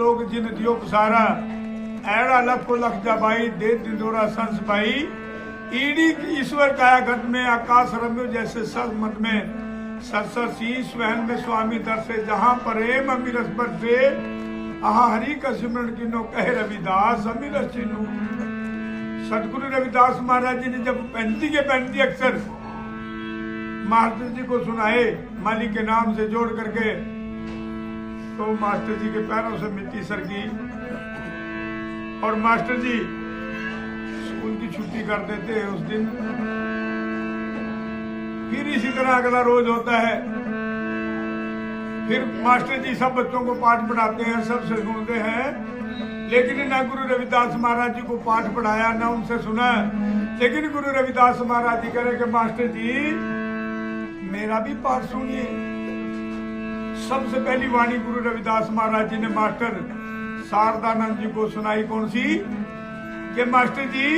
लोग जिन दियो पसारा, ऐड़ा लखो लख जबाई, दे दिंदोरा संस पाई, ईडी ईश्वर काया घट में, आकाश रम्यो जैसे सर मत में, सरसर शीश वहन में स्वामी दर से, जहां प्रेम अमीरस पर से, आहा हरि का सिमरन किनो कहे रविदास अमीरस चिन्हू। सदगुरु रविदास महाराज जी ने जब 35 अक्षर मास्टर जी को सुनाए मालिक के नाम से जोड़ करके, तो मास्टर जी के पैरों से मिट्टी सरकी और मास्टर जी स्कूल की छुट्टी कर देते हैं उस दिन। फिर इसी तरह अगला रोज होता है, फिर मास्टर जी सब बच्चों को पाठ पढ़ाते हैं, सबसे सुनते हैं, लेकिन ना गुरु रविदास महाराज जी को पाठ पढ़ाया ना उनसे सुना। लेकिन गुरु रविदास महाराज जी कह रहे कि मास्टर जी मेरा भी पाठ सुनिए। सबसे पहली वाणी गुरु रविदास महाराज जी ने मास्टर शारदानंद जी को सुनाई, कौन सी? कि मास्टर जी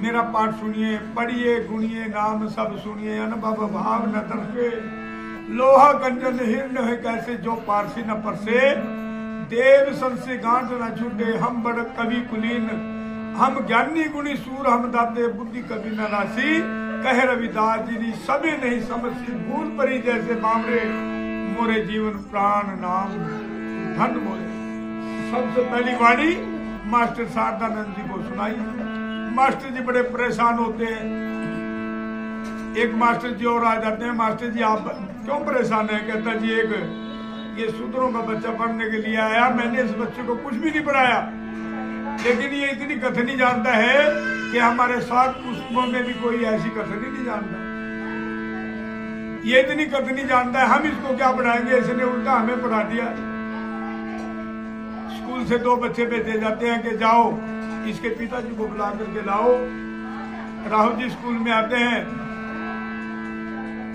मेरा पाठ सुनिए, पढ़िए गुणिए नाम सब सुनिए, अनुभव भाव न दर्शे, लोहा कंजन हिरण है कैसे जो पारसी न परसे, देव संसे गांठ न छूटे, हम बड़ कवि कुलीन, हम ज्ञानी गुणी सूर, हम दाते बुद्धि कवि न राशि, कह रविदास जी सभी नहीं समझी, भूल परी जैसे बामरे, मोरे जीवन प्राण नाम धन मोरे। सबसे पहली वाणी मास्टर शारदानंद जी को सुनाई। मास्टर जी बड़े परेशान होते हैं। एक मास्टर जी और आ जाते हैं, मास्टर जी आप क्यों परेशान है? कहता जी एक ये सूत्रों का बच्चा पढ़ने के लिए आया, मैंने इस बच्चे को कुछ भी नहीं पढ़ाया, लेकिन ये इतनी कथनी जानता है कि हमारे 7 पुस्तकों में भी कोई ऐसी कथनी नहीं जानता। ये इतनी कथनी जानता है, हम इसको क्या पढ़ाएंगे? इसने उल्टा हमें पढ़ा दिया। स्कूल से 2 बच्चे भेजे जाते हैं कि जाओ इसके पिताजी को बुला करके लाओ। राहुल जी स्कूल में आते हैं,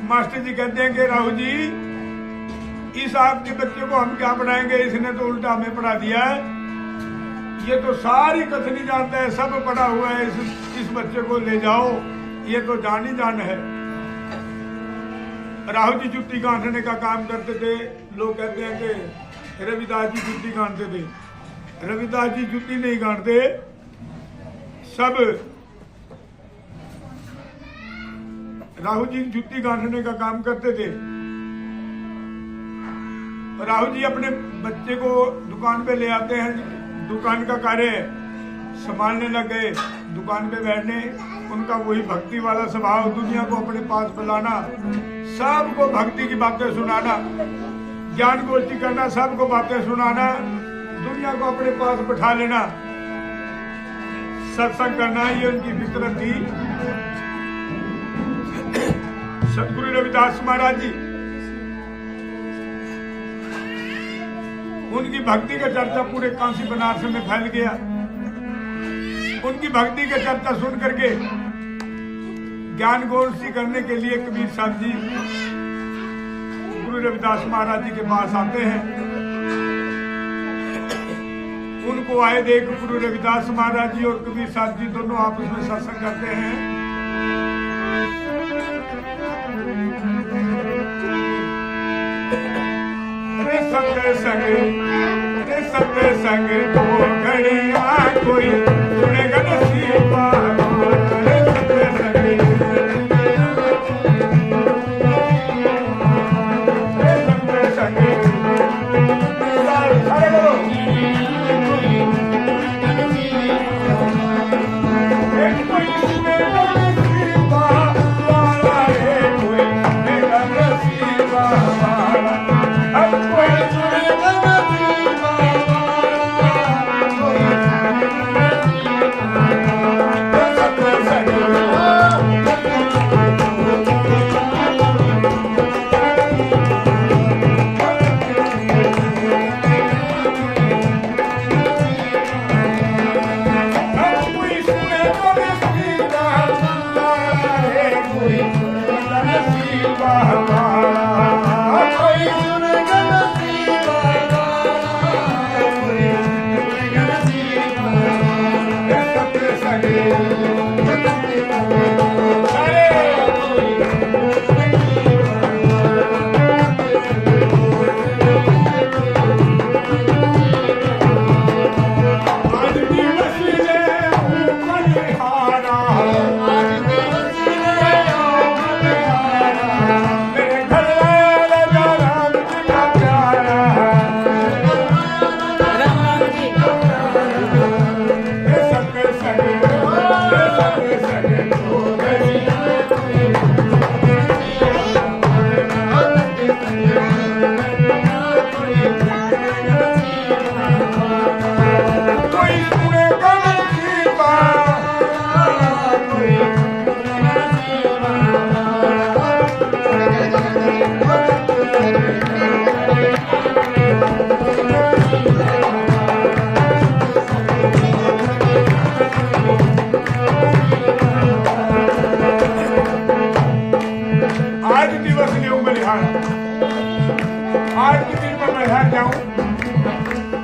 मास्टर जी कहते हैं कि राहुल जी इस आपके बच्चे को हम क्या पढ़ाएंगे, इसने तो उल्टा हमें पढ़ा दिया है, ये तो सारी कथनी जानता है, सब पढ़ा हुआ है, इस बच्चे को ले जाओ, ये तो जान ही जान है। राहुल जी जुत्ती गांठने का काम करते थे। लोग कहते हैं कि रविदास जी जुत्ती गांठते थे। रविदास जी जुत्ती नहीं गांठते, सब राहुल जी जुत्ती गांठने का काम करते थे। राहुल जी अपने बच्चे को दुकान पे ले आते हैं, दुकान का कार्य संभालने लग गए, दुकान पे बैठने। उनका वही भक्ति वाला स्वभाव, दुनिया को अपने पास बुलाना, सबको भक्ति की बातें सुनाना, ज्ञान गोष्ठी करना, सबको बातें सुनाना, दुनिया को अपने पास बैठा लेना, सत्संग करना, ये उनकी फितरत थी। सदगुरु रविदास महाराज जी, उनकी भक्ति का चर्चा पूरे काशी बनारस में फैल गया। उनकी भक्ति का चर्चा सुन करके ज्ञान गोष्ठी करने के लिए कबीर साहब जी गुरु रविदास महाराज जी के पास आते हैं। उनको आए देख गुरु रविदास महाराज जी और कबीर साहब जी दोनों आपस में सत्संग करते हैं। सत्य संग दो घड़िया कोई सुनेगा नसीबा,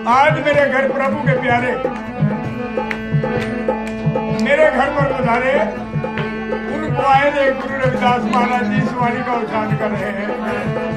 आज मेरे घर प्रभु के प्यारे मेरे घर पर पधारे, उनको आए थे गुरु रविदास महाराज जी इस वाणी का उच्चारण कर रहे हैं।